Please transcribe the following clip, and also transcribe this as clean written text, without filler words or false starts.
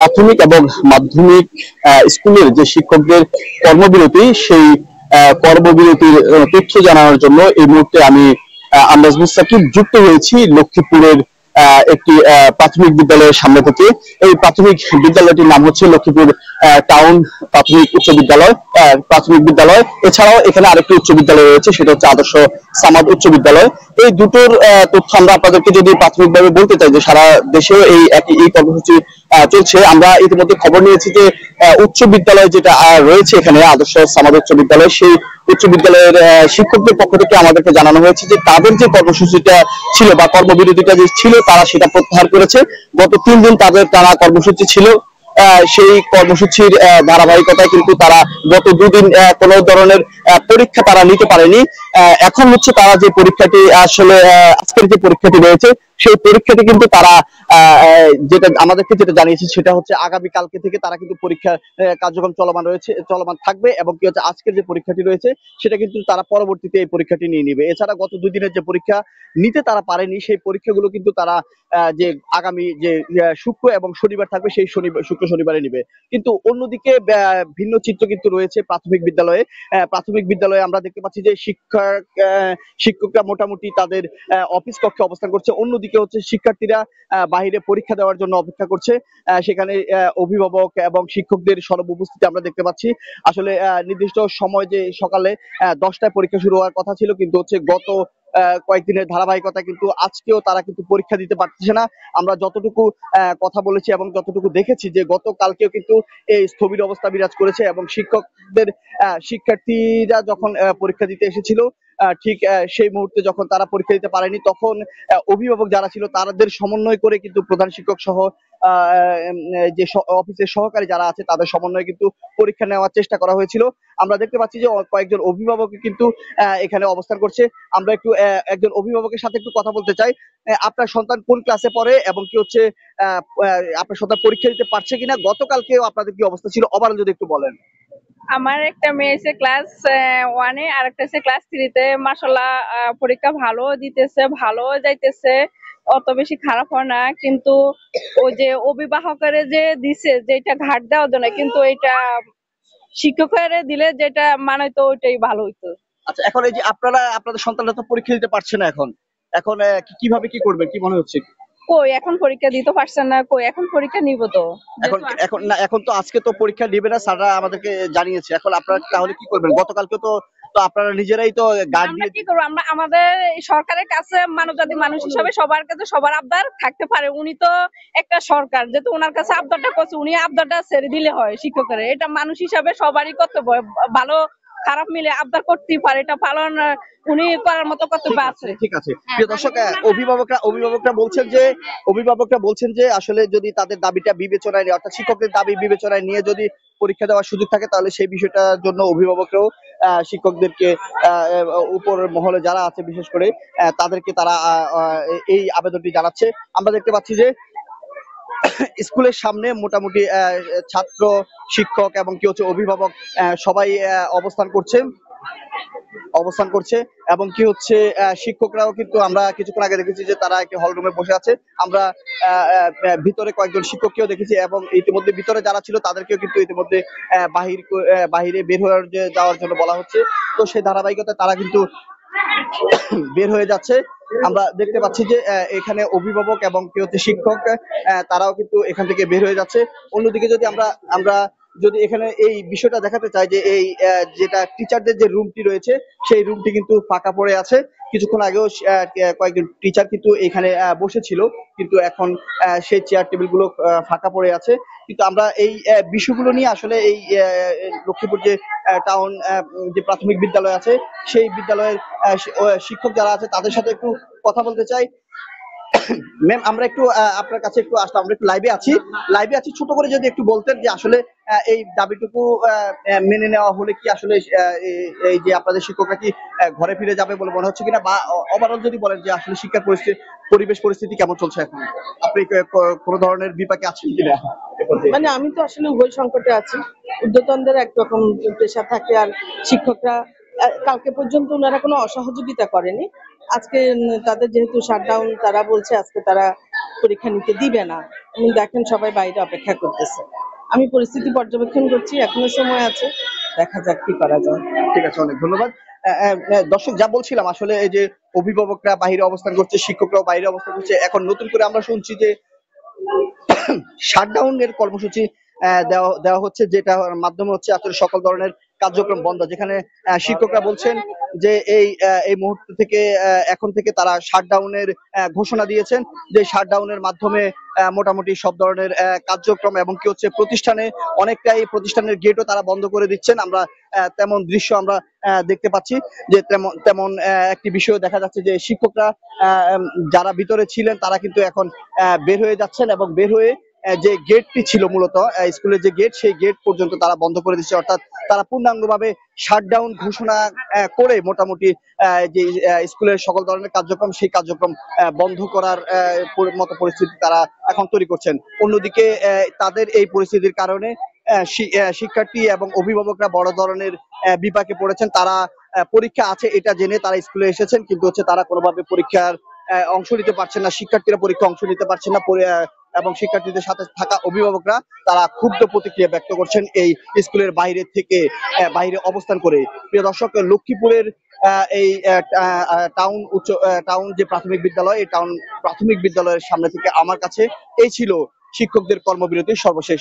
প্রাথমিক এবং মাধ্যমিক স্কুলের যে শিক্ষকদের কর্মবিরতি, সেই কর্মবিরতির তথ্য জানানোর জন্য এই মুহূর্তে আমি আন্দাজ মুস্তাকিব যুক্ত হয়েছি লক্ষ্মীপুরের একটি প্রাথমিক বিদ্যালয়ের সামনে থেকে। এই প্রাথমিক বিদ্যালয়টির নাম হচ্ছে লক্ষ্মীপুর টাউন প্রাথমিক উচ্চ বিদ্যালয়, প্রাথমিক বিদ্যালয়। এছাড়াও এখানে আরেকটি উচ্চ বিদ্যালয় রয়েছে, সেটা হচ্ছে আদর্শ সামাদ উচ্চ বিদ্যালয়। এই দুটোর তথ্য আমরা আপনাদেরকে যদি প্রাথমিকভাবে বলতে চাই যে সারা দেশেও এই কর্মসূচি চলছে। আমরা ইতিমধ্যে খবর নিয়েছি যে উচ্চ বিদ্যালয় যেটা রয়েছে এখানে আদর্শ সামাদ উচ্চ বিদ্যালয়, সেই উচ্চ বিদ্যালয়ের শিক্ষকদের পক্ষ থেকে আমাদেরকে জানানো হয়েছে যে তাদের যে কর্মসূচিটা ছিল বা কর্মবিরতিটা যে ছিল তারা সেটা প্রত্যাহার করেছে। গত 3 দিন তাদের টানা কর্মসূচি ছিল। সেই কর্মসূচির ধারাবাহিকতায় কিন্তু তারা গত 2 দিন কোনো ধরনের পরীক্ষা তারা নিতে পারেনি। এখন হচ্ছে তারা যে পরীক্ষাটি আসলে আজকের যে পরীক্ষাটি রয়েছে, সেই পরীক্ষাটি কিন্তু তারা যেটা আমাদেরকে যেটা জানিয়েছে সেটা হচ্ছে আগামী কালকে থেকে তারা কিন্তু পরীক্ষা কার্যক্রম চলমান থাকবে, এবং কি হচ্ছে আজকের যে পরীক্ষাটি রয়েছে সেটা কিন্তু তারা পরবর্তীতে এই পরীক্ষাটি নিয়ে নিবে। এছাড়া গত 2 দিনের যে পরীক্ষা নিতে তারা পারেনি, সেই পরীক্ষাগুলো কিন্তু তারা যে আগামী যে শুক্র এবং শনিবার থাকবে সেই শুক্র শনিবারে নিবে। কিন্তু অন্যদিকে ভিন্ন চিত্র কিন্তু রয়েছে প্রাথমিক বিদ্যালয়ে। প্রাথমিক বিদ্যালয়ে আমরা দেখতে পাচ্ছি যে শিক্ষকরা মোটামুটি তাদের অফিস কক্ষে অবস্থান করছে, অন্যদিকে হচ্ছে শিক্ষার্থীরা বাহিরে পরীক্ষা দেওয়ার জন্য অপেক্ষা করছে। সেখানে অভিভাবক এবং শিক্ষকদের সরব উপস্থিতি আমরা দেখতে পাচ্ছি। আসলে নির্দিষ্ট সময় যে সকালে 10টায় পরীক্ষা শুরু হওয়ার কথা ছিল, কিন্তু হচ্ছে গত কয়েকদিনের ধারাবাহিকতা কিন্তু আজকেও তারা কিন্তু পরীক্ষা দিতে পারতেছে না। আমরা যতটুকু কথা বলেছি এবং যতটুকু দেখেছি যে গতকালকেও কিন্তু এই স্থবির অবস্থা বিরাজ করেছে, এবং শিক্ষার্থীরা যখন পরীক্ষা দিতে এসেছিল ঠিক সেই মুহূর্তে যখন তারা পরীক্ষা দিতে পারেনি, তখন অভিভাবক যারা ছিল তাদের সমন্বয় করে কিন্তু প্রধান শিক্ষক সহ যে অফিসের সহকারী যারা আছে তাদের সমন্বয়ে কিন্তু পরীক্ষা নেওয়ার চেষ্টা করা হয়েছিল। আমরা দেখতে পাচ্ছি যে কয়েকজন অভিভাবক কিন্তু এখানে অবস্থান করছে। আমরা একটু একজন অভিভাবকের সাথে একটু কথা বলতে চাই। আপনার সন্তান কোন ক্লাসে পড়ে এবং কি হচ্ছে আপনার সন্তান পরীক্ষা দিতে পারছে কিনা, গতকালকেও আপনাদের কি অবস্থা ছিল, ওভারঅল যদি একটু বলেন। আমার একটা মেয়ে এসে ক্লাস 1-এ আর একটা এসে ক্লাস 3-তে। মাশাআল্লাহ পরীক্ষা ভালো দিতেছে, ভালো যাইতেছে, অত বেশি খারাপ হয় না। কিন্তু ওই যে অভিভাবকের যে দিছে যেটা ঘাট দেওয়ার জন্য, কিন্তু এটা শিক্ষকের দিলে যেটা মানাইতো ওইটাই ভালো হইতো। আচ্ছা, এখন এই যে আপনাদের সন্তানরা তো পরীক্ষা দিতে পারছে না, এখন এখন কিভাবে কি করবেন কি মনে হচ্ছে? কই এখন পরীক্ষা দিতে পারছেন না, কই এখন পরীক্ষা নিব তো। এখন এখন না, এখন তো আজকে তো পরীক্ষা দিবে না, স্যাররা আমাদেরকে জানিয়েছে। এখন আপনারা তাহলে কি করবেন? গতকালকে তো তো আপনারা নিজেরাই তো গার্ড আমরা দিয়ে কি করবো, আমরা আমাদের সরকারের কাছে মানবজাতি মানুষ হিসাবে সবার কাছে সবার আবদার থাকতে পারে। উনি তো একটা সরকার, যেহেতু ওনার কাছে আবদারটা করছে, উনি আবদারটা ছেড়ে দিলে হয় শিক্ষকের। এটা মানুষ হিসাবে সবারই কর্তব্য, ভালো খারাপ মিলে আবদার করতেই পারে, এটা পালন উনি করার মতো কর্তব্য আছে। ঠিক আছে প্রিয় দর্শক, অভিভাবকরা বলছেন যে আসলে যদি তাদের দাবিটা বিবেচনায় নিয়ে, অর্থাৎ শিক্ষকদের দাবি বিবেচনায় নিয়ে যদি পরীক্ষা দেওয়ার সুযোগ থাকে, তাহলে সেই বিষয়টার জন্য অভিভাবকরাও শিক্ষকদেরকে উপর মহলে যারা আছে বিশেষ করে তাদেরকে তারা এই আবেদনটি জানাচ্ছে। আমরা দেখতে পাচ্ছি যে স্কুলের সামনে মোটামুটি ছাত্র, শিক্ষক এবং কি হচ্ছে অভিভাবক সবাই অবস্থান করছে এবং কি হচ্ছে শিক্ষকরাও কিন্তু আমরা কিছুক্ষণ আগে দেখেছি যে তারা একটি হল রুমে বসে আছে। আমরা ভিতরে কয়েকজন শিক্ষককেও দেখেছি, এবং ইতিমধ্যে ভিতরে যারা ছিল তাদেরকেও কিন্তু ইতিমধ্যে বাহিরে বের হয়ে যাওয়ার জন্য বলা হচ্ছে। তো সেই ধারাবাহিকতায় তারা কিন্তু বের হয়ে যাচ্ছে। আমরা দেখতে পাচ্ছি যে এখানে অভিভাবক এবং কি হচ্ছে শিক্ষক তারাও কিন্তু এখান থেকে বের হয়ে যাচ্ছে। অন্যদিকে যদি আমরা যদি এখানে এই বিষয়টা দেখাতে চাই যে এই যেটা টিচারদের যে রুমটি রয়েছে সেই রুমটি কিন্তু ফাঁকা পড়ে আছে। কিছুক্ষণ আগেও কয়েকজন টিচার কিন্তু এখানে বসেছিল, কিন্তু এখন সেই চেয়ার টেবিল গুলো ফাঁকা পড়ে আছে। কিন্তু আমরা এই বিষয়গুলো নিয়ে আসলে এই লক্ষ্মীপুর যে টাউন যে প্রাথমিক বিদ্যালয় আছে সেই বিদ্যালয়ের শিক্ষক যারা আছে তাদের সাথে একটু কথা বলতে চাই। ম্যাম, আমরা একটু আপনার কাছে একটু আসলাম, আমরা একটু লাইভে আছি, ছোট করে যদি একটু বলতেন যে আসলে এই দাবিটুকু মেনে নেওয়া হলে কি আসলে এই যে আপনাদের শিক্ষকরা কি ঘরে ফিরে যাবে বলে মনে হচ্ছে কিনা, বা ওভারঅল যদি বলেন যে আসলে শিক্ষার পরিবেশ পরিস্থিতি কেমন চলছে এখন, আপনি কোনো ধরনের বিপাকে আছেন কিনা? মানে আমি তো আসলে উভয় সংকটে আছি। ঊর্ধ্বতনদের একরকম পেশা থাকে, আর শিক্ষকরা কালকে পর্যন্ত ওনারা কোনো অসহযোগিতা করেনি। আজকে তাদের যেহেতু শাটডাউন, তারা বলছে আজকে তারা পরীক্ষা নিতে দিবে না। এবং দেখেন সবাই বাইরে অপেক্ষা করতেছে। আমি পরিস্থিতি পর্যবেক্ষণ করছি, এখনো সময় আছে, দেখা যাক কি করা যায়। ঠিক আছে, অনেক ধন্যবাদ। দর্শক, যা বলছিলাম আসলে এই যে অভিভাবকরা বাইরে অবস্থান করছে, শিক্ষকরাও বাইরে অবস্থান করছে, এখন নতুন করে আমরা শুনছি যে শাটডাউনের কর্মসূচি দেওয়া দেওয়া হচ্ছে, যেটার মাধ্যমে হচ্ছে আসলে সকল ধরনের কার্যক্রম বন্ধ, যেখানে শিক্ষকরা বলছেন যে এই মুহূর্ত থেকে এখন থেকে তারা শাটডাউনের ঘোষণা দিয়েছেন, যে শাটডাউনের মাধ্যমে মোটামুটি সব ধরনের কার্যক্রম এবং কি হচ্ছে প্রতিষ্ঠানে অনেকটাই প্রতিষ্ঠানের গেটও তারা বন্ধ করে দিচ্ছেন। আমরা তেমন দৃশ্য আমরা দেখতে পাচ্ছি, যে তেমন তেমন একটি বিষয় দেখা যাচ্ছে যে শিক্ষকরা যারা ভিতরে ছিলেন তারা কিন্তু এখন বের হয়ে যাচ্ছেন, এবং বের হয়ে যে গেটটি ছিল মূলত স্কুলের যে গেট, সেই গেট পর্যন্ত তারা বন্ধ করে দিচ্ছে। অর্থাৎ তারা পূর্ণাঙ্গভাবে শাটডাউন ঘোষণা করে মোটামুটি যে স্কুলের সকল ধরনের কার্যক্রম, সেই কার্যক্রম বন্ধ করার মতো পরিস্থিতি তারা এখন তৈরি করছেন। অন্যদিকে তাদের এই পরিস্থিতির কারণে শিক্ষার্থী এবং অভিভাবকরা বড় ধরনের বিপাকে পড়েছেন। তারা পরীক্ষা আছে এটা জেনে তারা স্কুলে এসেছেন, কিন্তু হচ্ছে তারা কোনোভাবে পরীক্ষার অংশ নিতে পারছেন না, শিক্ষার্থীরা পরীক্ষা অংশ নিতে পারছেন না, এবং শিক্ষার্থীদের সাথে থাকা অভিভাবকরা তারা ক্ষুব্ধ প্রতিক্রিয়া ব্যক্ত করছেন এই স্কুলের বাইরে থেকে, বাইরে অবস্থান করে। প্রিয় দর্শক, লক্ষ্মীপুরের এই টাউন যে প্রাথমিক বিদ্যালয়, এই টাউন প্রাথমিক বিদ্যালয়ের সামনে থেকে আমার কাছে এই ছিল শিক্ষকদের কর্মবিরতির সর্বশেষ